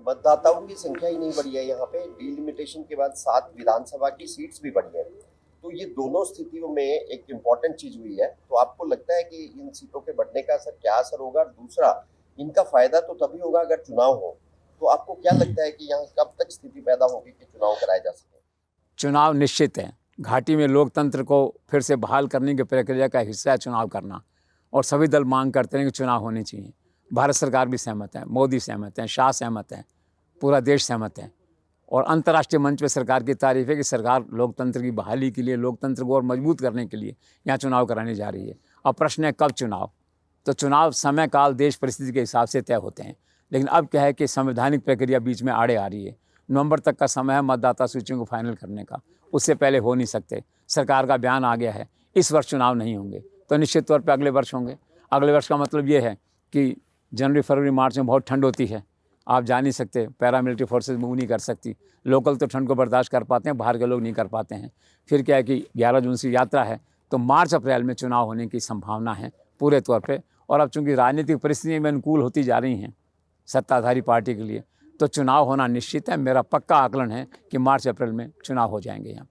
मतदाताओं की संख्या ही नहीं बढ़ी है यहाँ पे। डिलिमिटेशन के बाद 7 विधानसभा की सीट्स भी बढ़ी है, तो ये दोनों स्थितियों में एक इम्पॉर्टेंट चीज हुई है। तो आपको लगता है कि इन सीटों के बढ़ने का क्या असर होगा? दूसरा, इनका फायदा तो तभी होगा अगर चुनाव हो। तो आपको क्या लगता है कि यहाँ कब तक स्थिति पैदा होगी कि चुनाव कराए जा सके? चुनाव निश्चित है। घाटी में लोकतंत्र को फिर से बहाल करने की प्रक्रिया का हिस्सा है चुनाव करना, और सभी दल मांग करते हैं कि चुनाव होने चाहिए। भारत सरकार भी सहमत है, मोदी सहमत हैं, शाह सहमत हैं, पूरा देश सहमत है। और अंतर्राष्ट्रीय मंच पर सरकार की तारीफ है कि सरकार लोकतंत्र की बहाली के लिए, लोकतंत्र को और मजबूत करने के लिए यहाँ चुनाव कराने जा रही है। अब प्रश्न है कब चुनाव? तो चुनाव समय काल देश परिस्थिति के हिसाब से तय होते हैं, लेकिन अब क्या है कि संवैधानिक प्रक्रिया बीच में आड़े आ रही है। नवंबर तक का समय है मतदाता सूचियों को फाइनल करने का, उससे पहले हो नहीं सकते। सरकार का बयान आ गया है इस वर्ष चुनाव नहीं होंगे, तो निश्चित तौर पर अगले वर्ष होंगे। अगले वर्ष का मतलब ये है कि जनवरी फरवरी मार्च में बहुत ठंड होती है, आप जा नहीं सकते, पैरामिलिट्री फोर्सेज मूव नहीं कर सकती। लोकल तो ठंड को बर्दाश्त कर पाते हैं, बाहर के लोग नहीं कर पाते हैं। फिर क्या है कि 11 जून से यात्रा है, तो मार्च अप्रैल में चुनाव होने की संभावना है पूरे तौर पे। और अब चूंकि राजनीतिक परिस्थितियाँ में अनुकूल होती जा रही हैं सत्ताधारी पार्टी के लिए, तो चुनाव होना निश्चित है। मेरा पक्का आकलन है कि मार्च अप्रैल में चुनाव हो जाएंगे यहाँ पे।